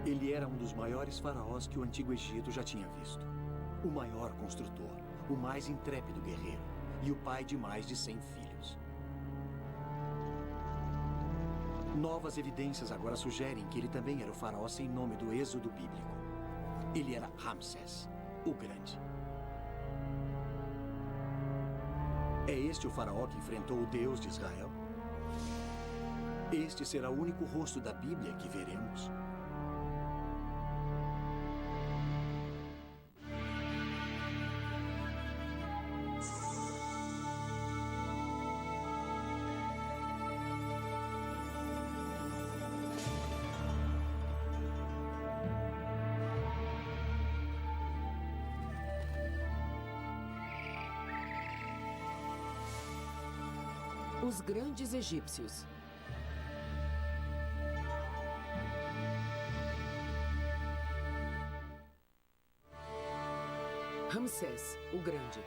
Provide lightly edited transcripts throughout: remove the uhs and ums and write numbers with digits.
Ele era um dos maiores faraós que o Antigo Egito já tinha visto. O maior construtor, o mais intrépido guerreiro e o pai de mais de 100 filhos. Novas evidências agora sugerem que ele também era o faraó sem nome do êxodo bíblico. Ele era Ramsés, o Grande. É este o faraó que enfrentou o Deus de Israel? Este será o único rosto da Bíblia que veremos. Os grandes egípcios. Ramsés, o Grande.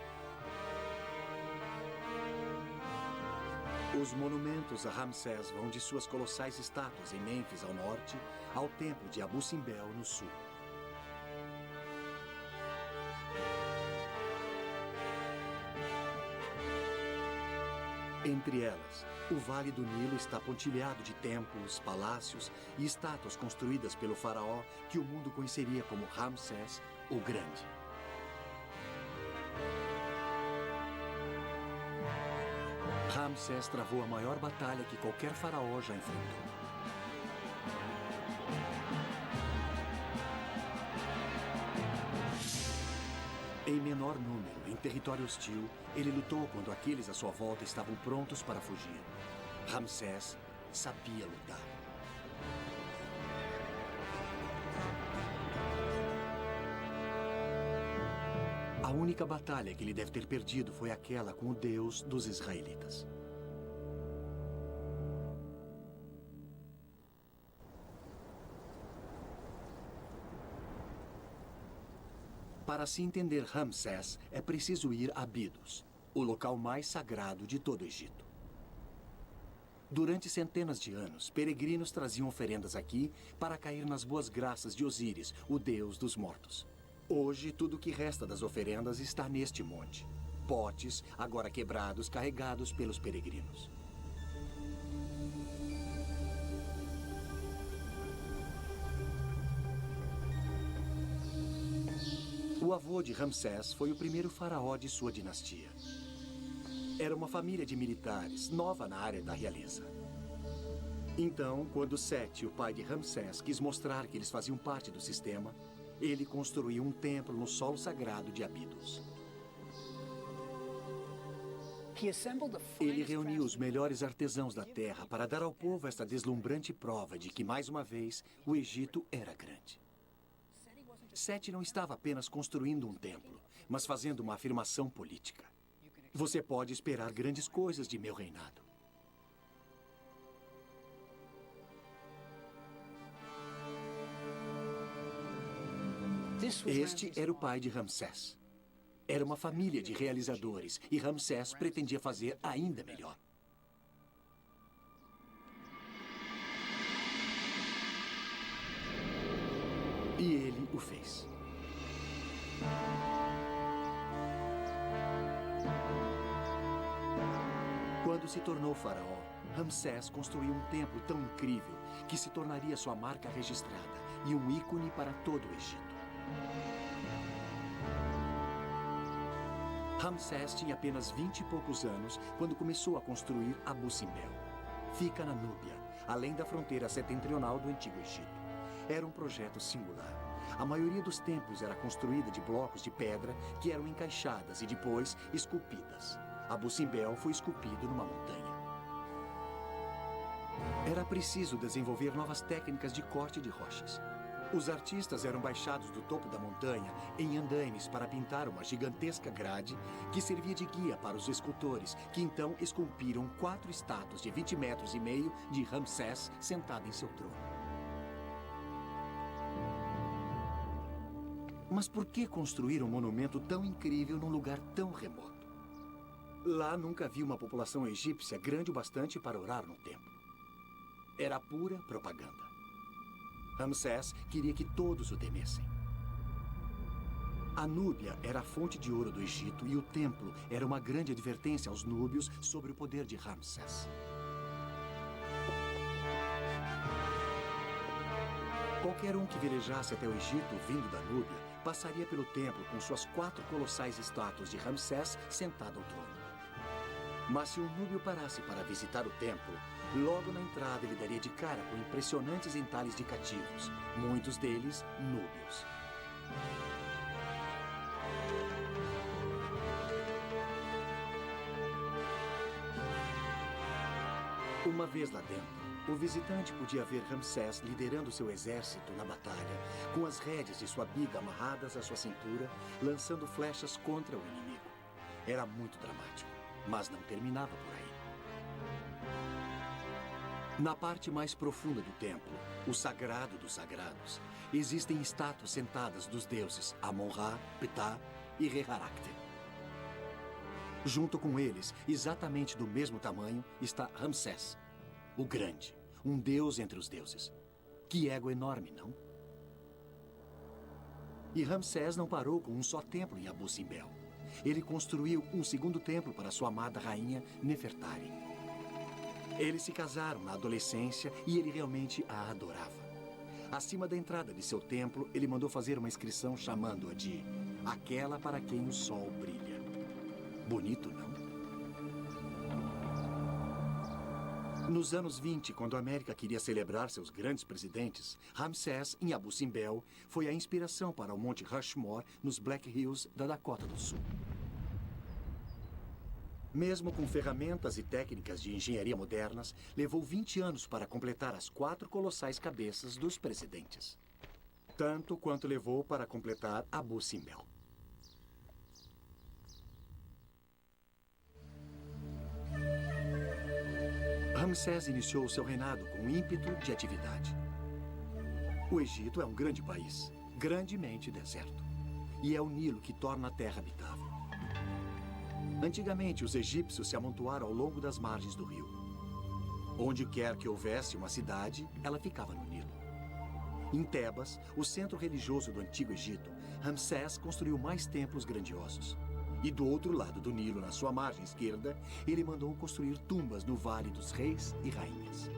Os monumentos a Ramsés vão de suas colossais estátuas em Mênfis, ao norte, ao templo de Abu Simbel, no sul. Entre elas, o Vale do Nilo está pontilhado de templos, palácios e estátuas construídas pelo faraó que o mundo conheceria como Ramsés, o Grande. Ramsés travou a maior batalha que qualquer faraó já enfrentou. Em menor número, em território hostil, ele lutou quando aqueles à sua volta estavam prontos para fugir. Ramsés sabia lutar. A única batalha que ele deve ter perdido foi aquela com o Deus dos israelitas. Para se entender Ramsés, é preciso ir a Abidos, o local mais sagrado de todo o Egito. Durante centenas de anos, peregrinos traziam oferendas aqui para cair nas boas graças de Osíris, o deus dos mortos. Hoje, tudo o que resta das oferendas está neste monte. Potes, agora quebrados, carregados pelos peregrinos. O avô de Ramsés foi o primeiro faraó de sua dinastia. Era uma família de militares, nova na área da realeza. Então, quando Sete, o pai de Ramsés, quis mostrar que eles faziam parte do sistema, ele construiu um templo no solo sagrado de Abidos. Ele reuniu os melhores artesãos da terra para dar ao povo esta deslumbrante prova de que, mais uma vez, o Egito era grande. Sete não estava apenas construindo um templo, mas fazendo uma afirmação política. Você pode esperar grandes coisas de meu reinado. Este era o pai de Ramsés. Era uma família de realizadores e Ramsés pretendia fazer ainda melhor. E ele o fez. Quando se tornou faraó, Ramsés construiu um templo tão incrível que se tornaria sua marca registrada e um ícone para todo o Egito. Ramsés tinha apenas 20 e poucos anos quando começou a construir Abu Simbel. Fica na Núbia, além da fronteira setentrional do Antigo Egito. Era um projeto singular. A maioria dos templos era construída de blocos de pedra que eram encaixadas e depois esculpidas. Abu Simbel foi esculpido numa montanha. Era preciso desenvolver novas técnicas de corte de rochas. Os artistas eram baixados do topo da montanha em andaimes para pintar uma gigantesca grade que servia de guia para os escultores, que então esculpiram 4 estátuas de 20 metros e meio de Ramsés sentado em seu trono. Mas por que construir um monumento tão incrível num lugar tão remoto? Lá nunca havia uma população egípcia grande o bastante para orar no templo. Era pura propaganda. Ramsés queria que todos o temessem. A Núbia era a fonte de ouro do Egito e o templo era uma grande advertência aos núbios sobre o poder de Ramsés. Qualquer um que velejasse até o Egito vindo da Núbia passaria pelo templo com suas 4 colossais estátuas de Ramsés sentado ao trono. Mas se o núbio parasse para visitar o templo, logo na entrada ele daria de cara com impressionantes entalhes de cativos, muitos deles núbios. Uma vez lá dentro, o visitante podia ver Ramsés liderando seu exército na batalha, com as rédeas de sua biga amarradas à sua cintura, lançando flechas contra o inimigo. Era muito dramático, mas não terminava por aí. Na parte mais profunda do templo, o sagrado dos sagrados, existem estátuas sentadas dos deuses Amon-Ra, Ptah e Re-Harakte. Junto com eles, exatamente do mesmo tamanho, está Ramsés, o Grande, um deus entre os deuses. Que ego enorme, não? E Ramsés não parou com um só templo em Abu Simbel. Ele construiu um segundo templo para sua amada rainha Nefertari. Eles se casaram na adolescência e ele realmente a adorava. Acima da entrada de seu templo, ele mandou fazer uma inscrição chamando-a de Aquela para quem o sol brilha. Bonito, não? Nos anos 20, quando a América queria celebrar seus grandes presidentes, Ramsés, em Abu Simbel, foi a inspiração para o Monte Rushmore nos Black Hills da Dakota do Sul. Mesmo com ferramentas e técnicas de engenharia modernas, levou 20 anos para completar as 4 colossais cabeças dos presidentes. Tanto quanto levou para completar Abu Simbel. Ramsés iniciou seu reinado com ímpeto de atividade. O Egito é um grande país, grandemente deserto. E é o Nilo que torna a terra habitável. Antigamente, os egípcios se amontoaram ao longo das margens do rio. Onde quer que houvesse uma cidade, ela ficava no Nilo. Em Tebas, o centro religioso do Antigo Egito, Ramsés construiu mais templos grandiosos. E do outro lado do Nilo, na sua margem esquerda, ele mandou construir tumbas no Vale dos Reis e Rainhas.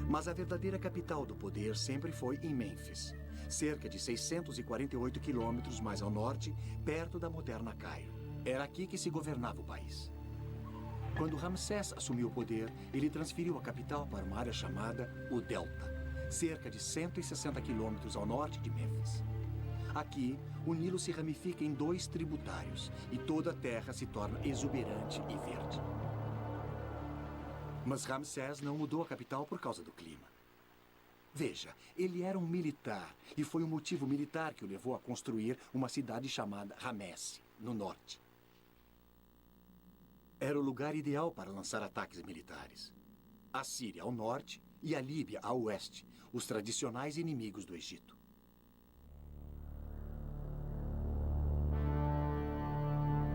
Mas a verdadeira capital do poder sempre foi em Mênfis, cerca de 648 quilômetros mais ao norte, perto da moderna Cairo. Era aqui que se governava o país. Quando Ramsés assumiu o poder, ele transferiu a capital para uma área chamada o Delta, cerca de 160 quilômetros ao norte de Mênfis. Aqui, o Nilo se ramifica em 2 tributários e toda a terra se torna exuberante e verde. Mas Ramsés não mudou a capital por causa do clima. Veja, ele era um militar e foi o motivo militar que o levou a construir uma cidade chamada Ramesse, no norte. Era o lugar ideal para lançar ataques militares. A Síria ao norte e a Líbia ao oeste, os tradicionais inimigos do Egito.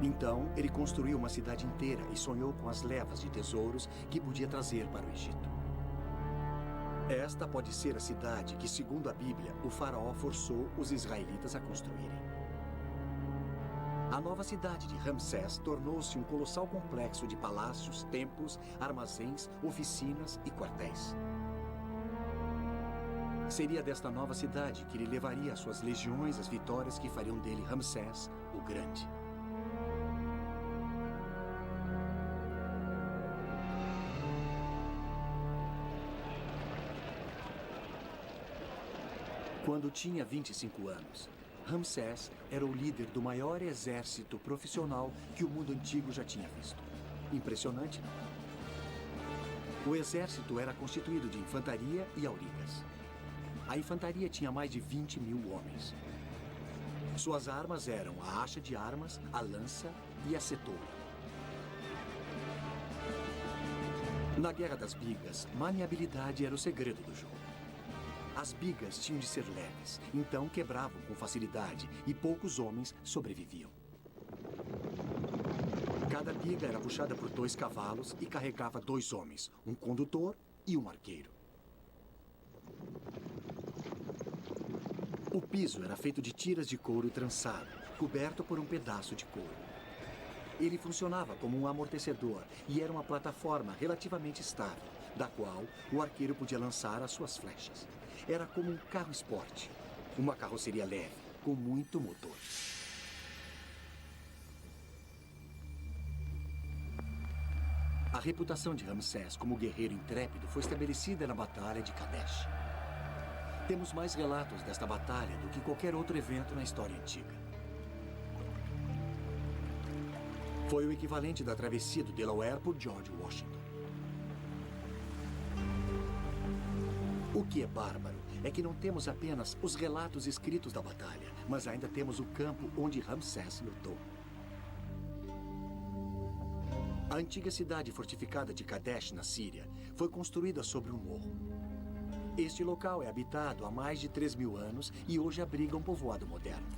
Então, ele construiu uma cidade inteira e sonhou com as levas de tesouros que podia trazer para o Egito. Esta pode ser a cidade que, segundo a Bíblia, o faraó forçou os israelitas a construírem. A nova cidade de Ramsés tornou-se um colossal complexo de palácios, templos, armazéns, oficinas e quartéis. Seria desta nova cidade que ele levaria às suas legiões as vitórias que fariam dele Ramsés, o Grande. Quando tinha 25 anos, Ramsés era o líder do maior exército profissional que o mundo antigo já tinha visto. Impressionante, não? O exército era constituído de infantaria e aurigas. A infantaria tinha mais de 20 mil homens. Suas armas eram a acha de armas, a lança e a cetoura. Na Guerra das Bigas, maniabilidade era o segredo do jogo. As bigas tinham de ser leves, então quebravam com facilidade e poucos homens sobreviviam. Cada biga era puxada por 2 cavalos e carregava 2 homens, um condutor e um arqueiro. O piso era feito de tiras de couro trançado, coberto por um pedaço de couro. Ele funcionava como um amortecedor e era uma plataforma relativamente estável, da qual o arqueiro podia lançar as suas flechas. Era como um carro esporte, uma carroceria leve, com muito motor. A reputação de Ramsés como guerreiro intrépido foi estabelecida na Batalha de Kadesh. Temos mais relatos desta batalha do que qualquer outro evento na história antiga. Foi o equivalente da travessia do Delaware por George Washington. O que é bárbaro é que não temos apenas os relatos escritos da batalha, mas ainda temos o campo onde Ramsés lutou. A antiga cidade fortificada de Kadesh, na Síria, foi construída sobre um morro. Este local é habitado há mais de 3.000 anos e hoje abriga um povoado moderno.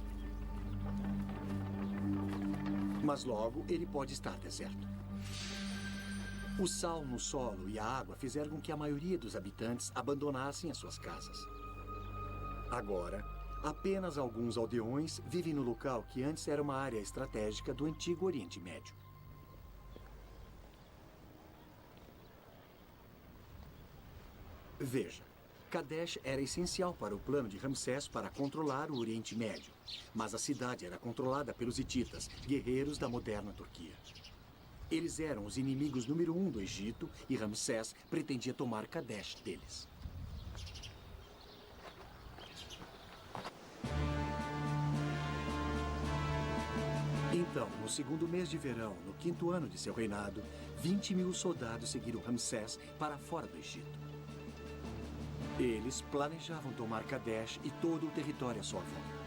Mas logo ele pode estar deserto. O sal no solo e a água fizeram com que a maioria dos habitantes abandonassem as suas casas. Agora, apenas alguns aldeões vivem no local que antes era uma área estratégica do antigo Oriente Médio. Veja, Kadesh era essencial para o plano de Ramsés para controlar o Oriente Médio, mas a cidade era controlada pelos hititas, guerreiros da moderna Turquia. Eles eram os inimigos número 1 do Egito e Ramsés pretendia tomar Kadesh deles. Então, no segundo mês de verão, no 5º ano de seu reinado, 20.000 soldados seguiram Ramsés para fora do Egito. Eles planejavam tomar Kadesh e todo o território à sua volta.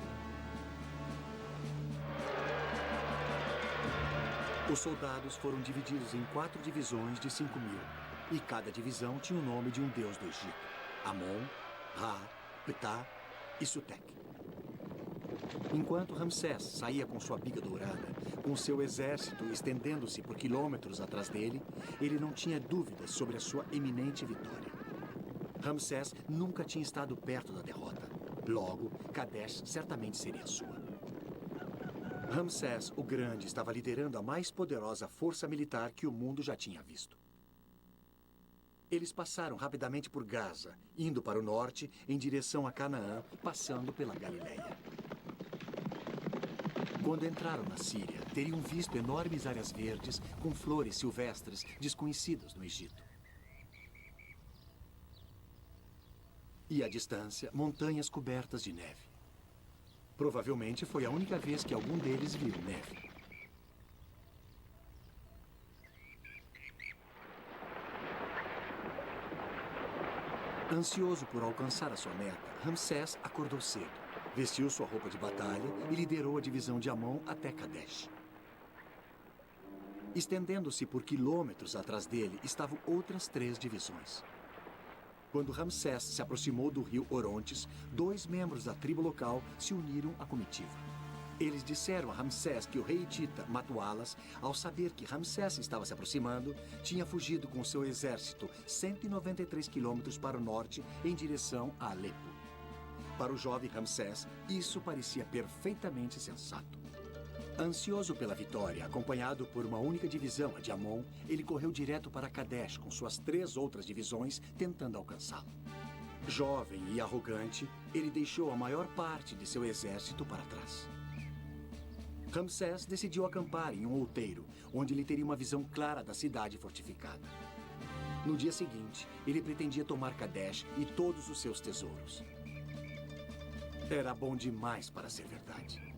Os soldados foram divididos em 4 divisões de 5.000, e cada divisão tinha o nome de um deus do Egito: Amon, Ra, Ptah e Sutek. Enquanto Ramsés saía com sua biga dourada, com seu exército estendendo-se por quilômetros atrás dele, ele não tinha dúvidas sobre a sua iminente vitória. Ramsés nunca tinha estado perto da derrota. Logo, Kadesh certamente seria sua. Ramsés, o Grande, estava liderando a mais poderosa força militar que o mundo já tinha visto. Eles passaram rapidamente por Gaza, indo para o norte em direção a Canaã, passando pela Galileia. Quando entraram na Síria, teriam visto enormes áreas verdes com flores silvestres desconhecidas no Egito. E à distância, montanhas cobertas de neve. Provavelmente foi a única vez que algum deles viu neve. Ansioso por alcançar a sua meta, Ramsés acordou cedo, vestiu sua roupa de batalha e liderou a divisão de Amon até Kadesh. Estendendo-se por quilômetros atrás dele estavam outras 3 divisões. Quando Ramsés se aproximou do rio Orontes, 2 membros da tribo local se uniram à comitiva. Eles disseram a Ramsés que o rei hitita Matualas, ao saber que Ramsés estava se aproximando, tinha fugido com seu exército 193 quilômetros para o norte em direção a Alepo. Para o jovem Ramsés, isso parecia perfeitamente sensato. Ansioso pela vitória, acompanhado por uma única divisão, a de Amon, ele correu direto para Kadesh com suas 3 outras divisões, tentando alcançá-lo. Jovem e arrogante, ele deixou a maior parte de seu exército para trás. Ramsés decidiu acampar em um outeiro, onde ele teria uma visão clara da cidade fortificada. No dia seguinte, ele pretendia tomar Kadesh e todos os seus tesouros. Era bom demais para ser verdade.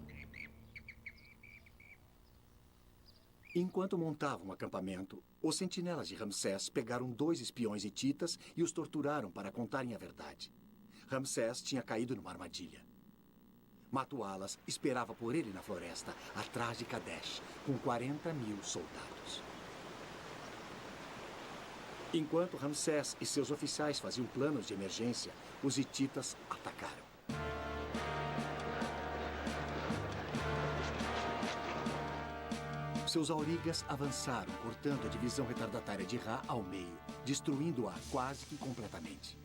Enquanto montavam um acampamento, os sentinelas de Ramsés pegaram 2 espiões hititas e os torturaram para contarem a verdade. Ramsés tinha caído numa armadilha. Matualas esperava por ele na floresta, atrás de Kadesh, com 40.000 soldados. Enquanto Ramsés e seus oficiais faziam planos de emergência, os hititas atacaram. Seus aurigas avançaram, cortando a divisão retardatária de Ra ao meio, destruindo-a quase que completamente.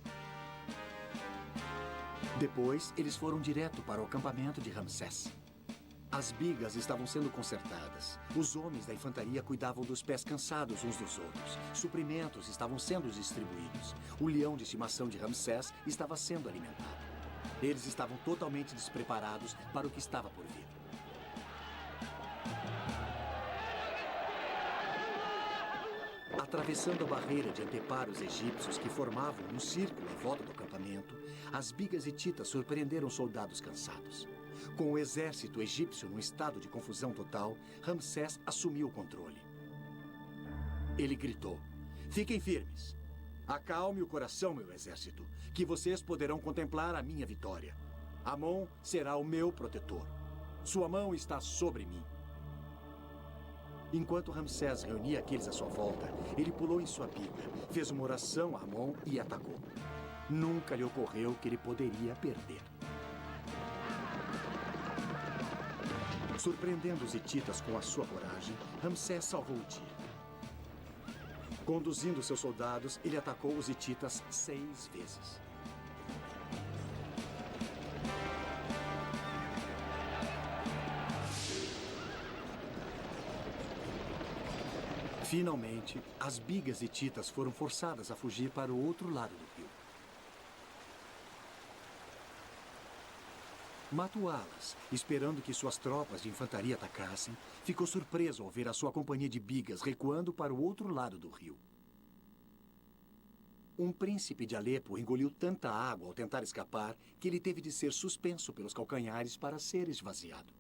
Depois, eles foram direto para o acampamento de Ramsés. As bigas estavam sendo consertadas. Os homens da infantaria cuidavam dos pés cansados uns dos outros. Suprimentos estavam sendo distribuídos. O leão de estimação de Ramsés estava sendo alimentado. Eles estavam totalmente despreparados para o que estava por vir. Atravessando a barreira de anteparos egípcios que formavam um círculo à volta do acampamento, as bigas hititas surpreenderam os soldados cansados. Com o exército egípcio num estado de confusão total, Ramsés assumiu o controle. Ele gritou: "Fiquem firmes! Acalme o coração, meu exército, que vocês poderão contemplar a minha vitória. Amon será o meu protetor. Sua mão está sobre mim." Enquanto Ramsés reunia aqueles à sua volta, ele pulou em sua biga, fez uma oração a Amon e atacou. Nunca lhe ocorreu que ele poderia perder. Surpreendendo os hititas com a sua coragem, Ramsés salvou o dia. Conduzindo seus soldados, ele atacou os hititas 6 vezes. Finalmente, as bigas hititas foram forçadas a fugir para o outro lado do rio. Matualas, esperando que suas tropas de infantaria atacassem, ficou surpreso ao ver a sua companhia de bigas recuando para o outro lado do rio. Um príncipe de Alepo engoliu tanta água ao tentar escapar que ele teve de ser suspenso pelos calcanhares para ser esvaziado.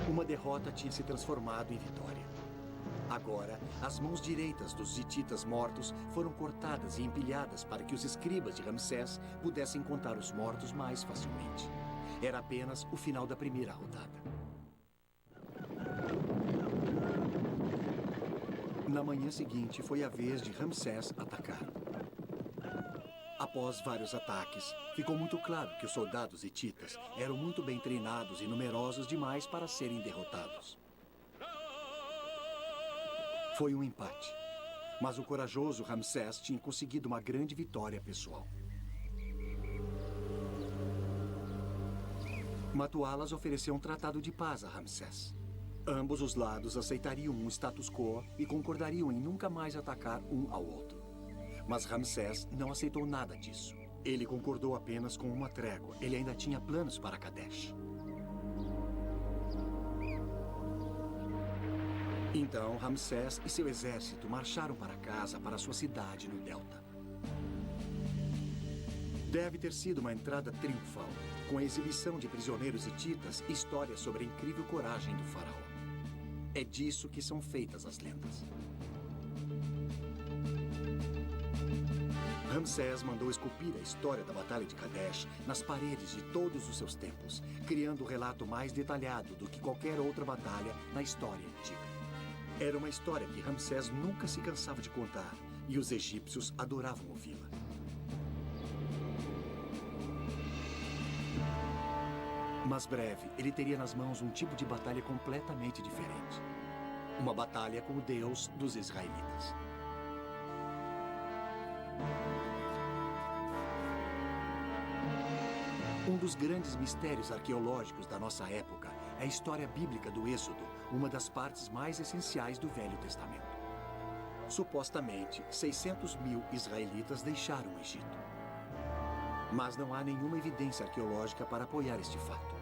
Uma derrota tinha se transformado em vitória. Agora, as mãos direitas dos hititas mortos foram cortadas e empilhadas para que os escribas de Ramsés pudessem contar os mortos mais facilmente. Era apenas o final da primeira rodada. Na manhã seguinte, foi a vez de Ramsés atacar. Após vários ataques, ficou muito claro que os soldados hititas eram muito bem treinados e numerosos demais para serem derrotados. Foi um empate, mas o corajoso Ramsés tinha conseguido uma grande vitória pessoal. Matualas ofereceu um tratado de paz a Ramsés. Ambos os lados aceitariam um status quo e concordariam em nunca mais atacar um ao outro. Mas Ramsés não aceitou nada disso. Ele concordou apenas com uma trégua. Ele ainda tinha planos para Kadesh. Então, Ramsés e seu exército marcharam para casa, para sua cidade no delta. Deve ter sido uma entrada triunfal, com a exibição de prisioneiros hititas e histórias sobre a incrível coragem do faraó. É disso que são feitas as lendas. Ramsés mandou esculpir a história da Batalha de Kadesh nas paredes de todos os seus templos, criando um relato mais detalhado do que qualquer outra batalha na história antiga. Era uma história que Ramsés nunca se cansava de contar, e os egípcios adoravam ouvi-la. Mas breve, ele teria nas mãos um tipo de batalha completamente diferente. Uma batalha com o Deus dos israelitas. Um dos grandes mistérios arqueológicos da nossa época é a história bíblica do Êxodo, uma das partes mais essenciais do Velho Testamento. Supostamente, 600 mil israelitas deixaram o Egito. Mas não há nenhuma evidência arqueológica para apoiar este fato.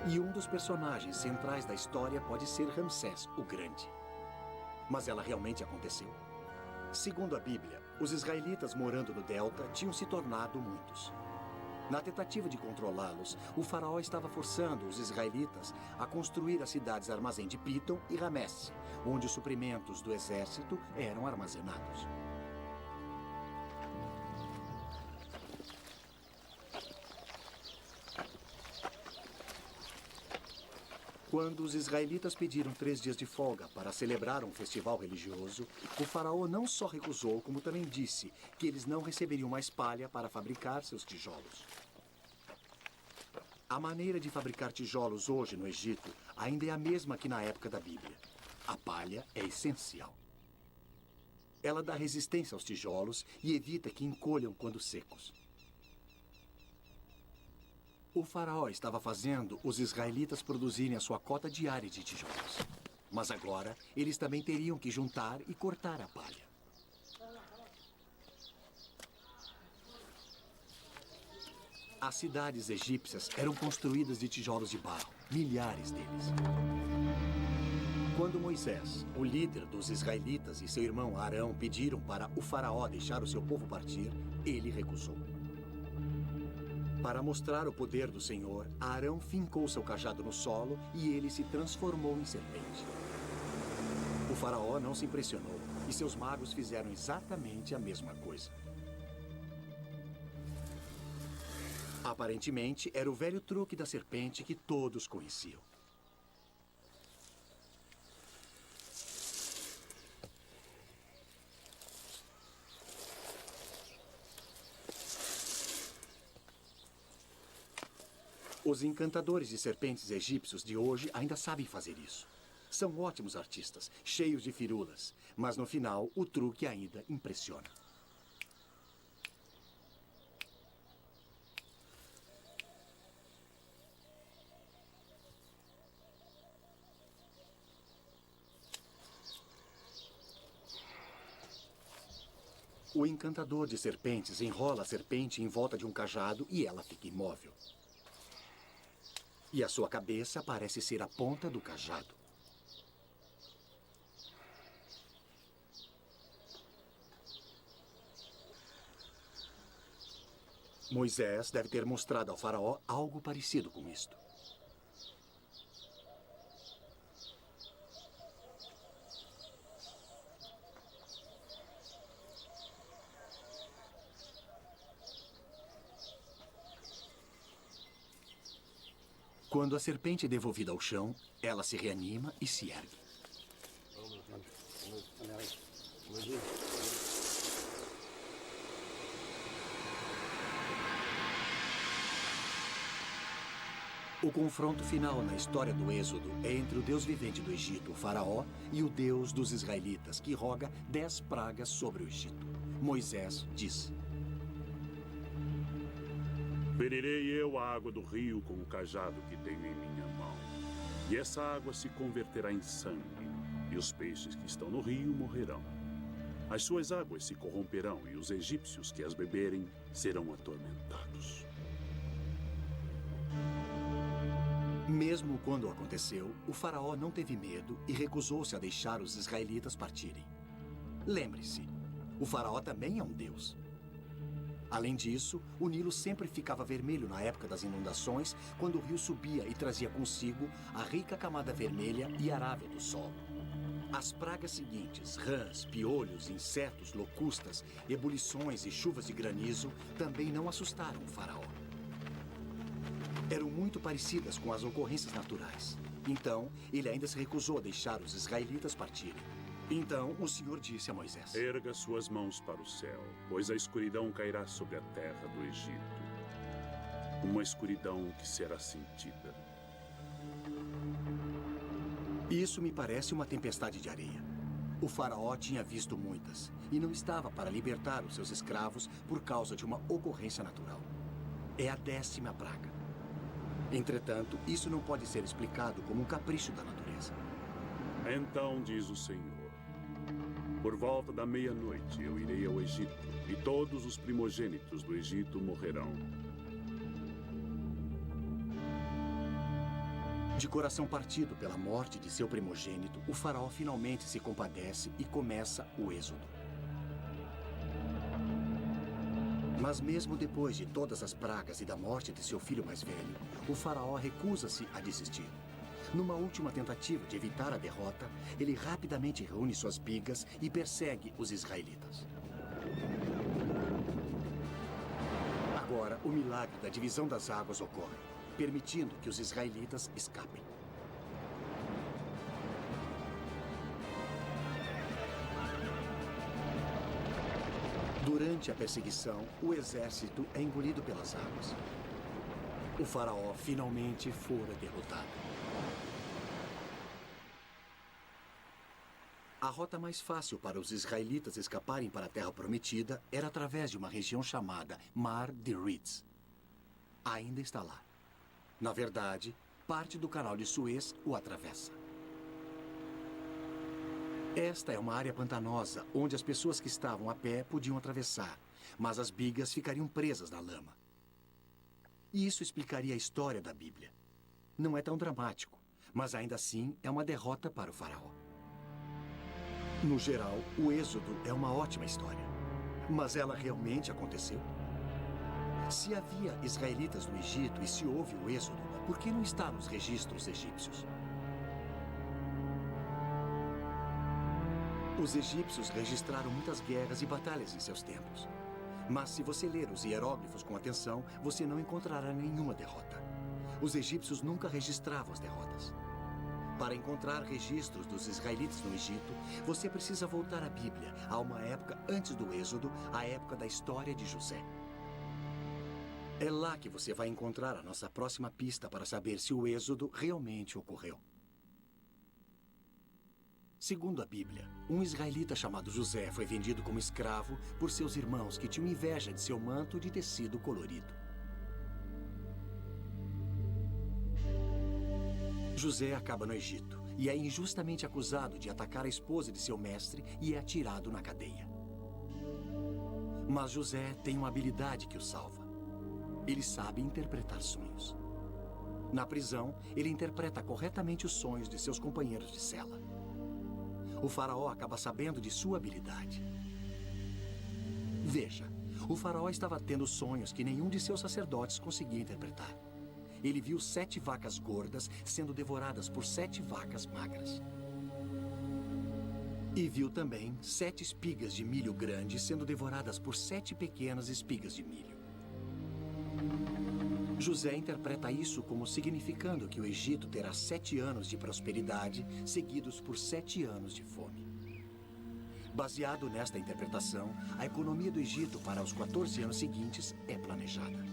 E um dos personagens centrais da história pode ser Ramsés, o Grande. Mas ela realmente aconteceu? Segundo a Bíblia, os israelitas morando no delta tinham se tornado muitos. Na tentativa de controlá-los, o faraó estava forçando os israelitas a construir as cidades Armazém de Pítom e Ramesse, onde os suprimentos do exército eram armazenados. Quando os israelitas pediram 3 dias de folga para celebrar um festival religioso, o faraó não só recusou, como também disse que eles não receberiam mais palha para fabricar seus tijolos. A maneira de fabricar tijolos hoje no Egito ainda é a mesma que na época da Bíblia. A palha é essencial. Ela dá resistência aos tijolos e evita que encolham quando secos. O faraó estava fazendo os israelitas produzirem a sua cota diária de tijolos. Mas agora, eles também teriam que juntar e cortar a palha. As cidades egípcias eram construídas de tijolos de barro, milhares deles. Quando Moisés, o líder dos israelitas, e seu irmão Arão pediram para o faraó deixar o seu povo partir, ele recusou. Para mostrar o poder do Senhor, Arão fincou seu cajado no solo e ele se transformou em serpente. O faraó não se impressionou e seus magos fizeram exatamente a mesma coisa. Aparentemente, era o velho truque da serpente que todos conheciam. Os encantadores de serpentes egípcios de hoje ainda sabem fazer isso. São ótimos artistas, cheios de firulas, mas no final o truque ainda impressiona. O encantador de serpentes enrola a serpente em volta de um cajado e ela fica imóvel. E a sua cabeça parece ser a ponta do cajado. Moisés deve ter mostrado ao faraó algo parecido com isto. Quando a serpente é devolvida ao chão, ela se reanima e se ergue. O confronto final na história do Êxodo é entre o Deus vivente do Egito, o faraó, e o Deus dos israelitas, que roga 10 pragas sobre o Egito. Moisés diz: Ferirei eu a água do rio com o cajado que tenho em minha mão. E essa água se converterá em sangue, e os peixes que estão no rio morrerão. As suas águas se corromperão, e os egípcios que as beberem serão atormentados. Mesmo quando aconteceu, o faraó não teve medo e recusou-se a deixar os israelitas partirem. Lembre-se, o faraó também é um deus. Além disso, o Nilo sempre ficava vermelho na época das inundações, quando o rio subia e trazia consigo a rica camada vermelha e arável do solo. As pragas seguintes, rãs, piolhos, insetos, locustas, ebulições e chuvas de granizo, também não assustaram o faraó. Eram muito parecidas com as ocorrências naturais. Então, ele ainda se recusou a deixar os israelitas partirem. Então, o Senhor disse a Moisés: Erga suas mãos para o céu, pois a escuridão cairá sobre a terra do Egito. Uma escuridão que será sentida. Isso me parece uma tempestade de areia. O faraó tinha visto muitas e não estava para libertar os seus escravos por causa de uma ocorrência natural. É a 10ª praga. Entretanto, isso não pode ser explicado como um capricho da natureza. Então diz o Senhor: por volta da meia-noite eu irei ao Egito, e todos os primogênitos do Egito morrerão. De coração partido pela morte de seu primogênito, o faraó finalmente se compadece e começa o êxodo. Mas mesmo depois de todas as pragas e da morte de seu filho mais velho, o faraó recusa-se a desistir. Numa última tentativa de evitar a derrota, ele rapidamente reúne suas bigas e persegue os israelitas. Agora, o milagre da divisão das águas ocorre, permitindo que os israelitas escapem. Durante a perseguição, o exército é engolido pelas águas. O faraó finalmente fora derrotado. A rota mais fácil para os israelitas escaparem para a Terra Prometida era através de uma região chamada Mar de Reeds. Ainda está lá. Na verdade, parte do canal de Suez o atravessa. Esta é uma área pantanosa, onde as pessoas que estavam a pé podiam atravessar, mas as bigas ficariam presas na lama. E isso explicaria a história da Bíblia. Não é tão dramático, mas ainda assim é uma derrota para o faraó. No geral, o Êxodo é uma ótima história. Mas ela realmente aconteceu? Se havia israelitas no Egito e se houve o Êxodo, por que não está nos registros egípcios? Os egípcios registraram muitas guerras e batalhas em seus tempos. Mas se você ler os hieróglifos com atenção, você não encontrará nenhuma derrota. Os egípcios nunca registravam as derrotas. Para encontrar registros dos israelitas no Egito, você precisa voltar à Bíblia, a uma época antes do Êxodo, a época da história de José. É lá que você vai encontrar a nossa próxima pista para saber se o Êxodo realmente ocorreu. Segundo a Bíblia, um israelita chamado José foi vendido como escravo por seus irmãos que tinham inveja de seu manto de tecido colorido. José acaba no Egito e é injustamente acusado de atacar a esposa de seu mestre e é atirado na cadeia. Mas José tem uma habilidade que o salva. Ele sabe interpretar sonhos. Na prisão, ele interpreta corretamente os sonhos de seus companheiros de cela. O faraó acaba sabendo de sua habilidade. Veja, o faraó estava tendo sonhos que nenhum de seus sacerdotes conseguia interpretar. Ele viu 7 vacas gordas sendo devoradas por 7 vacas magras. E viu também 7 espigas de milho grandes sendo devoradas por 7 pequenas espigas de milho. José interpreta isso como significando que o Egito terá 7 anos de prosperidade, seguidos por 7 anos de fome. Baseado nesta interpretação, a economia do Egito para os 14 anos seguintes é planejada.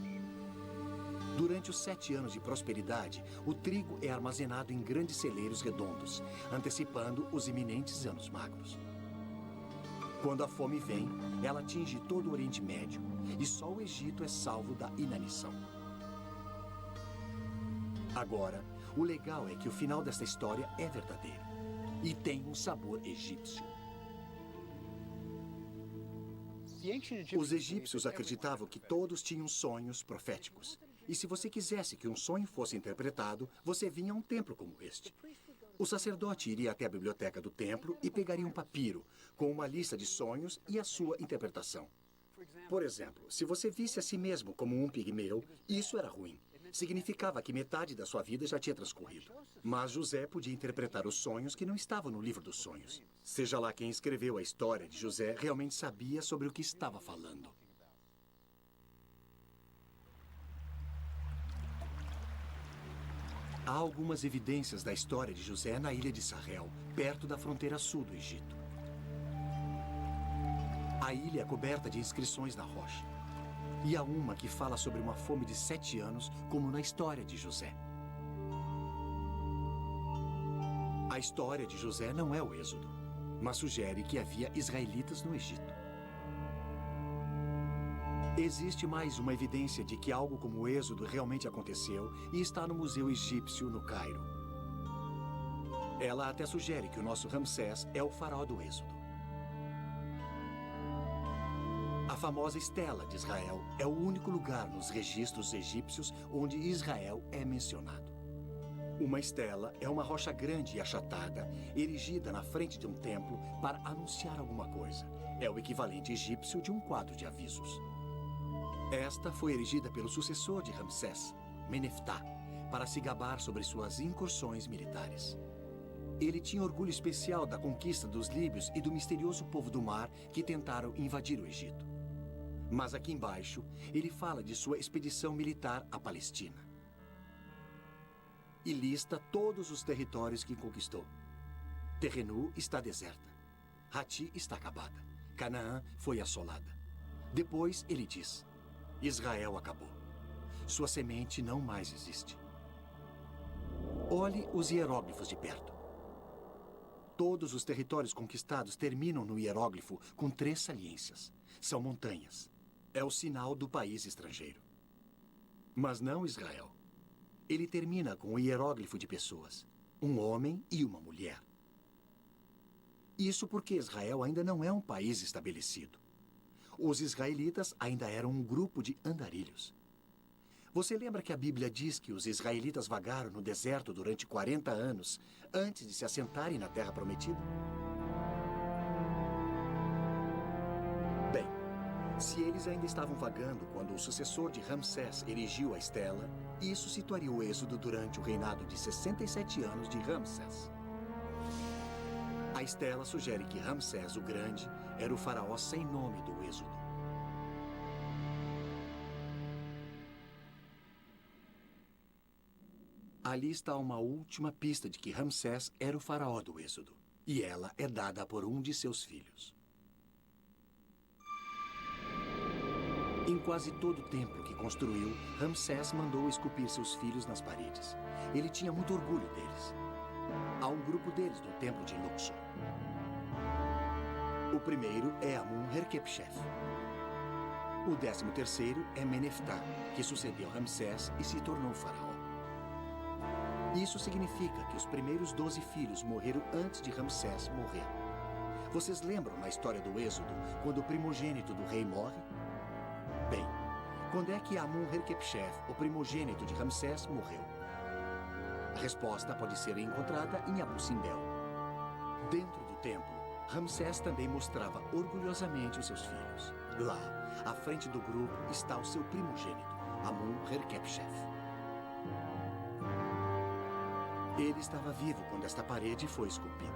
Durante os 7 anos de prosperidade, o trigo é armazenado em grandes celeiros redondos, antecipando os iminentes anos magros. Quando a fome vem, ela atinge todo o Oriente Médio, e só o Egito é salvo da inanição. Agora, o legal é que o final desta história é verdadeiro, e tem um sabor egípcio. Os egípcios acreditavam que todos tinham sonhos proféticos. E se você quisesse que um sonho fosse interpretado, você vinha a um templo como este. O sacerdote iria até a biblioteca do templo e pegaria um papiro com uma lista de sonhos e a sua interpretação. Por exemplo, se você visse a si mesmo como um pigmeu, isso era ruim. Significava que metade da sua vida já tinha transcorrido. Mas José podia interpretar os sonhos que não estavam no livro dos sonhos. Seja lá quem escreveu a história de José, realmente sabia sobre o que estava falando. Há algumas evidências da história de José na ilha de Sahel, perto da fronteira sul do Egito. A ilha é coberta de inscrições na rocha. E há uma que fala sobre uma fome de 7 anos, como na história de José. A história de José não é o Êxodo, mas sugere que havia israelitas no Egito. Existe mais uma evidência de que algo como o Êxodo realmente aconteceu e está no Museu Egípcio, no Cairo. Ela até sugere que o nosso Ramsés é o faraó do Êxodo. A famosa Estela de Israel é o único lugar nos registros egípcios onde Israel é mencionado. Uma estela é uma rocha grande e achatada, erigida na frente de um templo para anunciar alguma coisa. É o equivalente egípcio de um quadro de avisos. Esta foi erigida pelo sucessor de Ramsés, Meneftá, para se gabar sobre suas incursões militares. Ele tinha orgulho especial da conquista dos líbios e do misterioso povo do mar que tentaram invadir o Egito. Mas aqui embaixo, ele fala de sua expedição militar à Palestina. E lista todos os territórios que conquistou. Terrenu está deserta. Hati está acabada. Canaã foi assolada. Depois ele diz: Israel acabou. Sua semente não mais existe. Olhe os hieróglifos de perto. Todos os territórios conquistados terminam no hieróglifo com 3 saliências. São montanhas. É o sinal do país estrangeiro. Mas não Israel. Ele termina com o hieróglifo de pessoas. Um homem e uma mulher. Isso porque Israel ainda não é um país estabelecido. Os israelitas ainda eram um grupo de andarilhos. Você lembra que a Bíblia diz que os israelitas vagaram no deserto durante 40 anos antes de se assentarem na Terra Prometida? Bem, se eles ainda estavam vagando quando o sucessor de Ramsés erigiu a estela, isso situaria o êxodo durante o reinado de 67 anos de Ramsés. A estela sugere que Ramsés o Grande era o faraó sem nome do êxodo. Ali está uma última pista de que Ramsés era o faraó do êxodo. E ela é dada por um de seus filhos. Em quase todo o templo que construiu, Ramsés mandou esculpir seus filhos nas paredes. Ele tinha muito orgulho deles. Há um grupo deles no templo de Luxor. O primeiro é Amun-Herkhepshef. O 13º é Meneftá, que sucedeu Ramsés e se tornou faraó. Isso significa que os primeiros 12 filhos morreram antes de Ramsés morrer. Vocês lembram na história do Êxodo, quando o primogênito do rei morre? Bem, quando é que Amun-Herkhepshef, o primogênito de Ramsés, morreu? A resposta pode ser encontrada em Abu Simbel. Dentro do templo, Ramsés também mostrava orgulhosamente os seus filhos. Lá, à frente do grupo, está o seu primogênito, Amun-Herkhepshef. Ele estava vivo quando esta parede foi esculpida.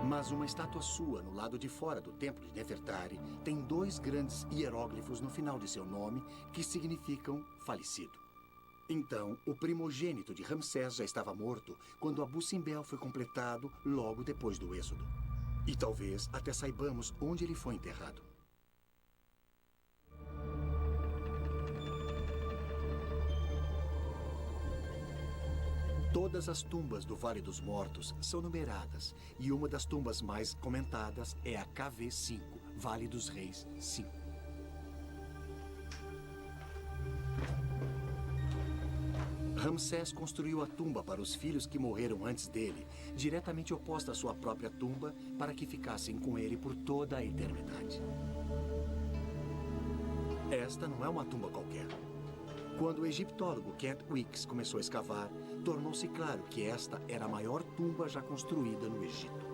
Mas uma estátua sua no lado de fora do templo de Nefertari tem 2 grandes hieróglifos no final de seu nome que significam falecido. Então, o primogênito de Ramsés já estava morto quando Abu Simbel foi completado logo depois do êxodo. E talvez até saibamos onde ele foi enterrado. Todas as tumbas do Vale dos Mortos são numeradas, e uma das tumbas mais comentadas é a KV5, Vale dos Reis 5. Ramsés construiu a tumba para os filhos que morreram antes dele, diretamente oposta à sua própria tumba, para que ficassem com ele por toda a eternidade. Esta não é uma tumba qualquer. Quando o egiptólogo Kent Weeks começou a escavar, tornou-se claro que esta era a maior tumba já construída no Egito.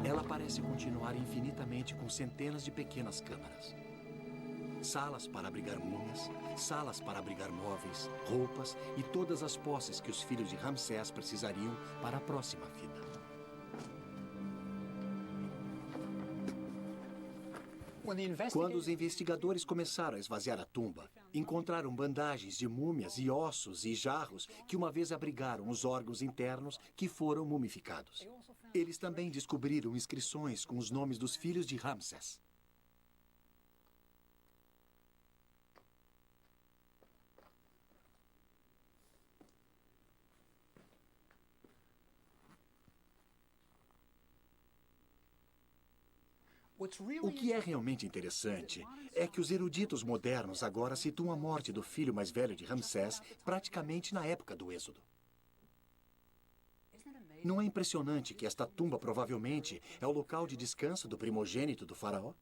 Ela parece continuar infinitamente com centenas de pequenas câmaras. Salas para abrigar múmias, salas para abrigar móveis, roupas e todas as posses que os filhos de Ramsés precisariam para a próxima vida. Quando os investigadores começaram a esvaziar a tumba, encontraram bandagens de múmias e ossos e jarros que uma vez abrigaram os órgãos internos que foram mumificados. Eles também descobriram inscrições com os nomes dos filhos de Ramsés. O que é realmente interessante é que os eruditos modernos agora situam a morte do filho mais velho de Ramsés praticamente na época do Êxodo. Não é impressionante que esta tumba provavelmente é o local de descanso do primogênito do faraó?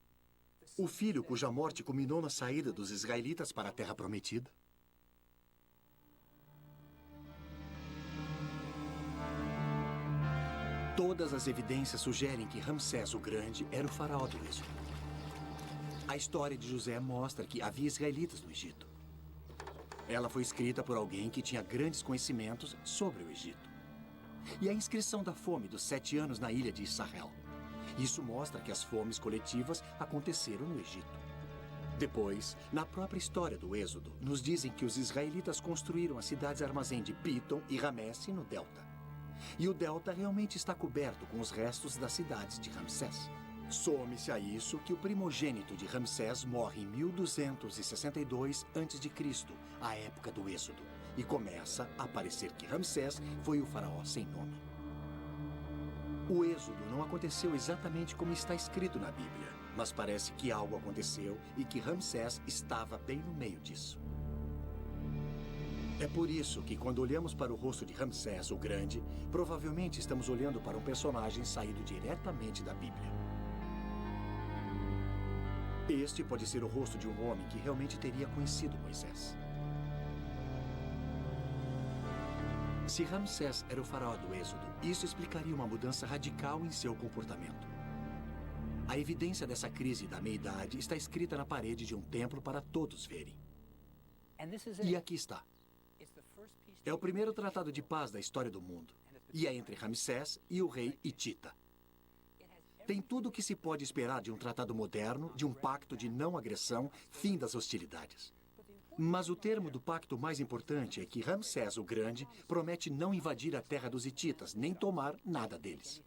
O filho cuja morte culminou na saída dos israelitas para a Terra Prometida? Todas as evidências sugerem que Ramsés o Grande era o faraó do Êxodo. A história de José mostra que havia israelitas no Egito. Ela foi escrita por alguém que tinha grandes conhecimentos sobre o Egito. E a inscrição da fome dos 7 anos na ilha de Israel. Isso mostra que as fomes coletivas aconteceram no Egito. Depois, na própria história do Êxodo, nos dizem que os israelitas construíram as cidades-armazém de Pitom e Ramesse no delta. E o delta realmente está coberto com os restos das cidades de Ramsés. Some-se a isso que o primogênito de Ramsés morre em 1262 a.C., a época do Êxodo, e começa a parecer que Ramsés foi o faraó sem nome. O Êxodo não aconteceu exatamente como está escrito na Bíblia, mas parece que algo aconteceu e que Ramsés estava bem no meio disso. É por isso que, quando olhamos para o rosto de Ramsés, o Grande, provavelmente estamos olhando para um personagem saído diretamente da Bíblia. Este pode ser o rosto de um homem que realmente teria conhecido Moisés. Se Ramsés era o faraó do Êxodo, isso explicaria uma mudança radical em seu comportamento. A evidência dessa crise da meia-idade está escrita na parede de um templo para todos verem. E aqui está. É o primeiro tratado de paz da história do mundo. E é entre Ramsés e o rei Hitita. Tem tudo o que se pode esperar de um tratado moderno, de um pacto de não agressão, fim das hostilidades. Mas o termo do pacto mais importante é que Ramsés o Grande promete não invadir a terra dos hititas, nem tomar nada deles.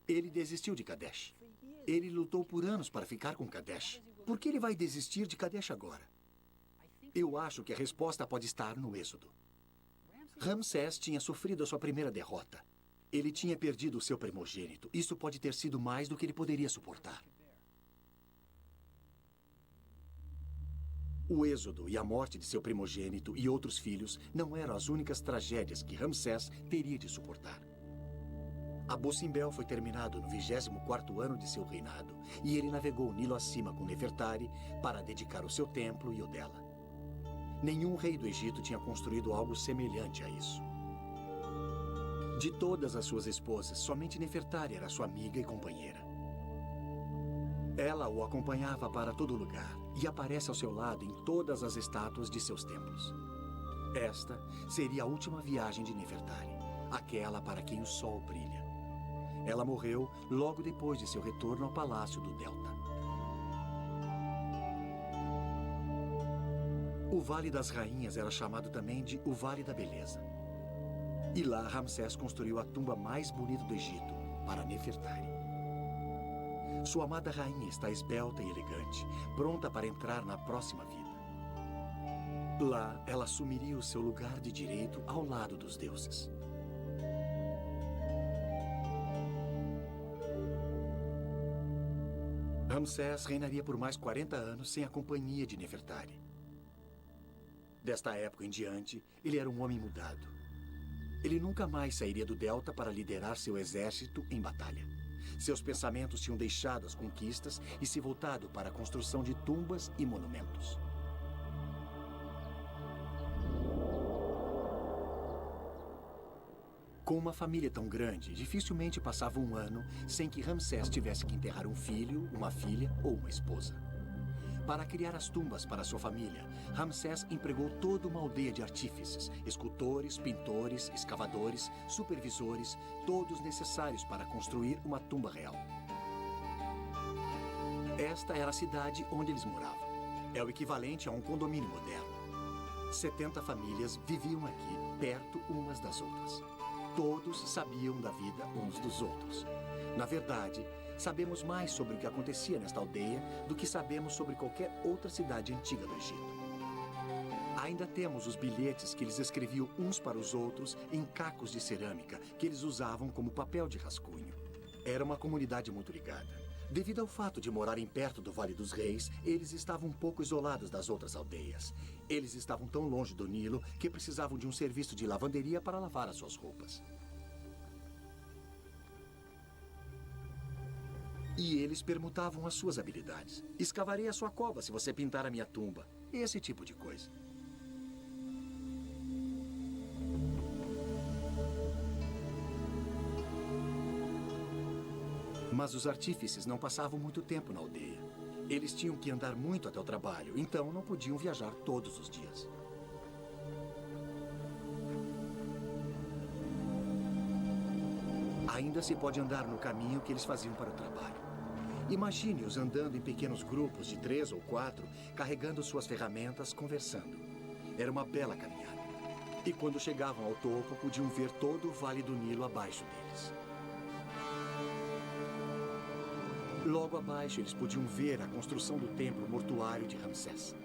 Ele desistiu de Kadesh. Ele lutou por anos para ficar com Kadesh. Por que ele vai desistir de Kadesh agora? Eu acho que a resposta pode estar no Êxodo. Ramsés tinha sofrido a sua primeira derrota. Ele tinha perdido o seu primogênito. Isso pode ter sido mais do que ele poderia suportar. O êxodo e a morte de seu primogênito e outros filhos não eram as únicas tragédias que Ramsés teria de suportar. Abu Simbel foi terminado no 24º ano de seu reinado, e ele navegou o Nilo acima com Nefertari para dedicar o seu templo e o dela. Nenhum rei do Egito tinha construído algo semelhante a isso. De todas as suas esposas, somente Nefertari era sua amiga e companheira. Ela o acompanhava para todo lugar e aparece ao seu lado em todas as estátuas de seus templos. Esta seria a última viagem de Nefertari, aquela para quem o sol brilha. Ela morreu logo depois de seu retorno ao palácio do Delta. O Vale das Rainhas era chamado também de o Vale da Beleza. E lá Ramsés construiu a tumba mais bonita do Egito para Nefertari. Sua amada rainha está esbelta e elegante, pronta para entrar na próxima vida. Lá, ela assumiria o seu lugar de direito ao lado dos deuses. Ramsés reinaria por mais 40 anos sem a companhia de Nefertari. Desta época em diante, ele era um homem mudado. Ele nunca mais sairia do Delta para liderar seu exército em batalha. Seus pensamentos tinham deixado as conquistas e se voltado para a construção de tumbas e monumentos. Com uma família tão grande, dificilmente passava um ano sem que Ramsés tivesse que enterrar um filho, uma filha ou uma esposa. Para criar as tumbas para sua família, Ramsés empregou toda uma aldeia de artífices, escultores, pintores, escavadores, supervisores, todos necessários para construir uma tumba real. Esta era a cidade onde eles moravam. É o equivalente a um condomínio moderno. 70 famílias viviam aqui, perto umas das outras. Todos sabiam da vida uns dos outros. Na verdade, sabemos mais sobre o que acontecia nesta aldeia do que sabemos sobre qualquer outra cidade antiga do Egito. Ainda temos os bilhetes que eles escreviam uns para os outros em cacos de cerâmica que eles usavam como papel de rascunho. Era uma comunidade muito ligada. Devido ao fato de morarem perto do Vale dos Reis, eles estavam um pouco isolados das outras aldeias. Eles estavam tão longe do Nilo que precisavam de um serviço de lavanderia para lavar as suas roupas. E eles permutavam as suas habilidades. Escavarei a sua cova se você pintar a minha tumba. Esse tipo de coisa. Mas os artífices não passavam muito tempo na aldeia. Eles tinham que andar muito até o trabalho, então não podiam viajar todos os dias. Ainda se pode andar no caminho que eles faziam para o trabalho. Imagine-os andando em pequenos grupos de 3 ou 4, carregando suas ferramentas, conversando. Era uma bela caminhada. E quando chegavam ao topo, podiam ver todo o Vale do Nilo abaixo deles. Logo abaixo, eles podiam ver a construção do templo mortuário de Ramsés.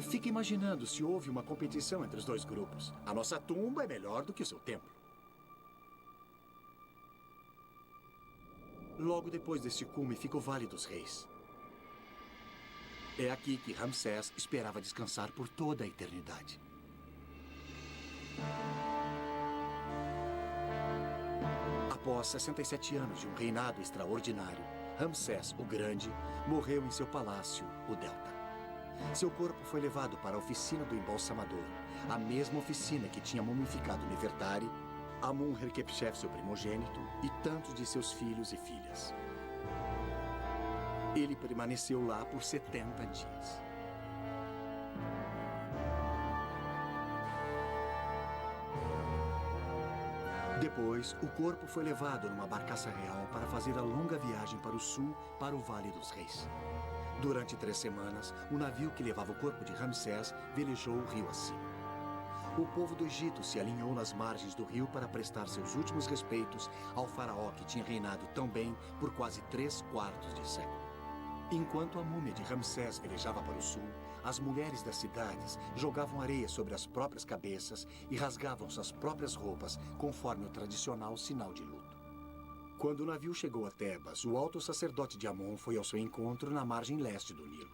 Fique imaginando se houve uma competição entre os dois grupos. A nossa tumba é melhor do que o seu templo. Logo depois deste cume fica o Vale dos Reis. É aqui que Ramsés esperava descansar por toda a eternidade. Após 67 anos de um reinado extraordinário, Ramsés o Grande morreu em seu palácio, o Delta. Seu corpo foi levado para a oficina do embalsamador, a mesma oficina que tinha mumificado Nefertari, Amun-Herkhepshef, seu primogênito, e tantos de seus filhos e filhas. Ele permaneceu lá por 70 dias. Depois, o corpo foi levado numa barcaça real para fazer a longa viagem para o sul, para o Vale dos Reis. Durante 3 semanas, o navio que levava o corpo de Ramsés velejou o rio acima. O povo do Egito se alinhou nas margens do rio para prestar seus últimos respeitos ao faraó que tinha reinado tão bem por quase 3/4 de século. Enquanto a múmia de Ramsés velejava para o sul, as mulheres das cidades jogavam areia sobre as próprias cabeças e rasgavam suas próprias roupas, conforme o tradicional sinal de luto. Quando o navio chegou a Tebas, o alto sacerdote de Amon foi ao seu encontro na margem leste do Nilo.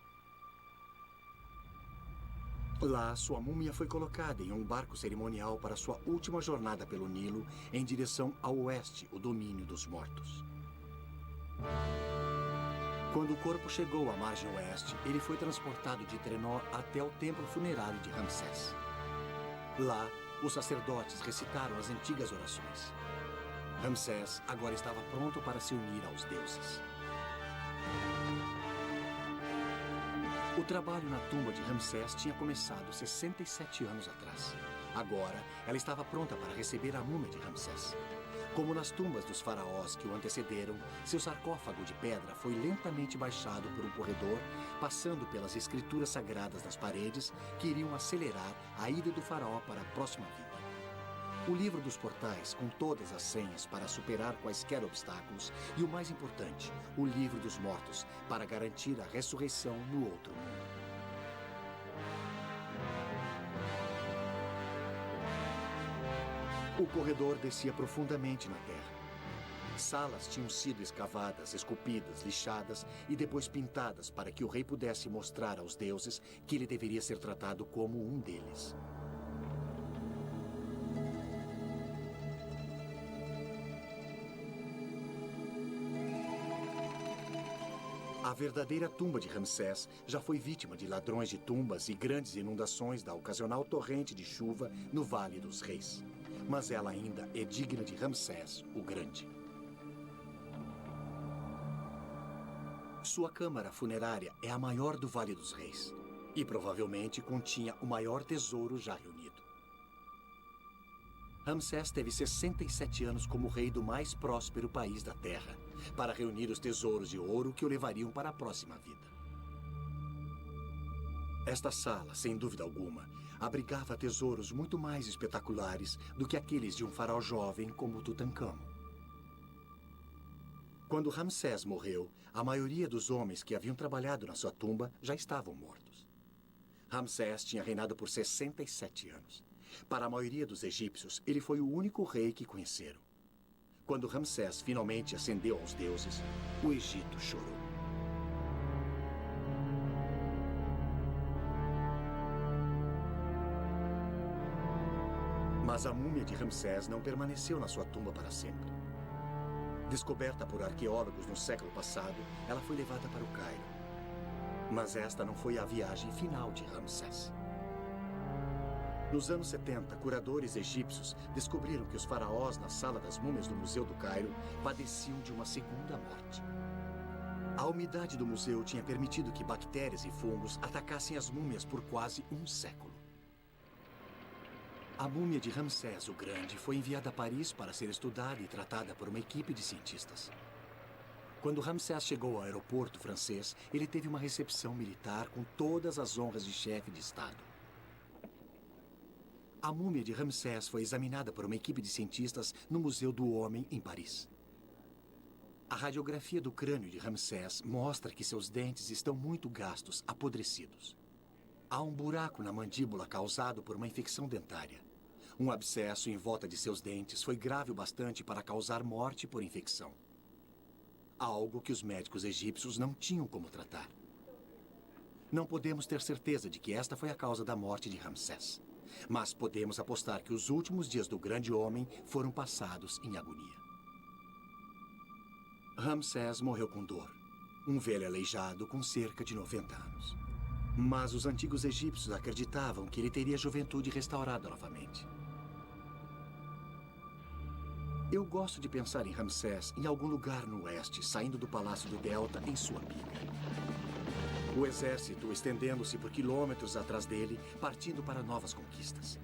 Lá, sua múmia foi colocada em um barco cerimonial para sua última jornada pelo Nilo, em direção ao oeste, o domínio dos mortos. Quando o corpo chegou à margem oeste, ele foi transportado de trenó até o templo funerário de Ramsés. Lá, os sacerdotes recitaram as antigas orações. Ramsés agora estava pronto para se unir aos deuses. O trabalho na tumba de Ramsés tinha começado 67 anos atrás. Agora, ela estava pronta para receber a múmia de Ramsés. Como nas tumbas dos faraós que o antecederam, seu sarcófago de pedra foi lentamente baixado por um corredor, passando pelas escrituras sagradas nas paredes, que iriam acelerar a ida do faraó para a próxima vida. O livro dos portais, com todas as senhas para superar quaisquer obstáculos, e o mais importante, o livro dos mortos, para garantir a ressurreição no outro mundo. O corredor descia profundamente na terra. Salas tinham sido escavadas, esculpidas, lixadas e depois pintadas para que o rei pudesse mostrar aos deuses que ele deveria ser tratado como um deles. A verdadeira tumba de Ramsés já foi vítima de ladrões de tumbas e grandes inundações da ocasional torrente de chuva no Vale dos Reis. Mas ela ainda é digna de Ramsés, o Grande. Sua câmara funerária é a maior do Vale dos Reis e provavelmente continha o maior tesouro já reunido. Ramsés teve 67 anos como rei do mais próspero país da Terra, para reunir os tesouros de ouro que o levariam para a próxima vida. Esta sala, sem dúvida alguma, abrigava tesouros muito mais espetaculares do que aqueles de um faraó jovem como Tutancâmon. Quando Ramsés morreu, a maioria dos homens que haviam trabalhado na sua tumba já estavam mortos. Ramsés tinha reinado por 67 anos. Para a maioria dos egípcios, ele foi o único rei que conheceram. Quando Ramsés finalmente ascendeu aos deuses, o Egito chorou. Mas a múmia de Ramsés não permaneceu na sua tumba para sempre. Descoberta por arqueólogos no século passado, ela foi levada para o Cairo. Mas esta não foi a viagem final de Ramsés. Nos anos 70, curadores egípcios descobriram que os faraós na sala das múmias do Museu do Cairo padeciam de uma segunda morte. A umidade do museu tinha permitido que bactérias e fungos atacassem as múmias por quase um século. A múmia de Ramsés o Grande foi enviada a Paris para ser estudada e tratada por uma equipe de cientistas. Quando Ramsés chegou ao aeroporto francês, ele teve uma recepção militar com todas as honras de chefe de Estado. A múmia de Ramsés foi examinada por uma equipe de cientistas no Museu do Homem, em Paris. A radiografia do crânio de Ramsés mostra que seus dentes estão muito gastos, apodrecidos. Há um buraco na mandíbula causado por uma infecção dentária. Um abscesso em volta de seus dentes foi grave o bastante para causar morte por infecção. Algo que os médicos egípcios não tinham como tratar. Não podemos ter certeza de que esta foi a causa da morte de Ramsés. Mas podemos apostar que os últimos dias do grande homem foram passados em agonia. Ramsés morreu com dor. Um velho aleijado com cerca de 90 anos. Mas os antigos egípcios acreditavam que ele teria a juventude restaurada novamente. Eu gosto de pensar em Ramsés em algum lugar no oeste, saindo do Palácio do Delta em sua pilha. O exército estendendo-se por quilômetros atrás dele, partindo para novas conquistas.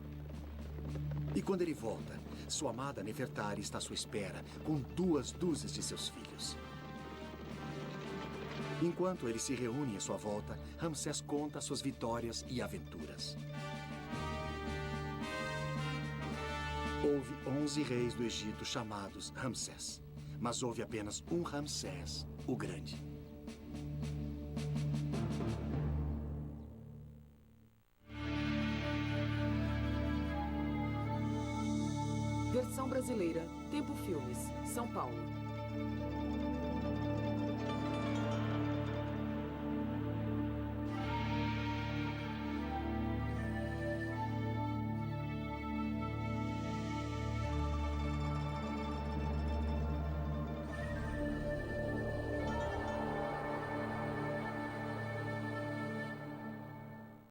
E quando ele volta, sua amada Nefertari está à sua espera, com 2 dúzias de seus filhos. Enquanto eles se reúnem à sua volta, Ramsés conta suas vitórias e aventuras. Houve 11 reis do Egito chamados Ramsés, mas houve apenas um Ramsés, o Grande. Versão brasileira, Tempo Filmes, São Paulo.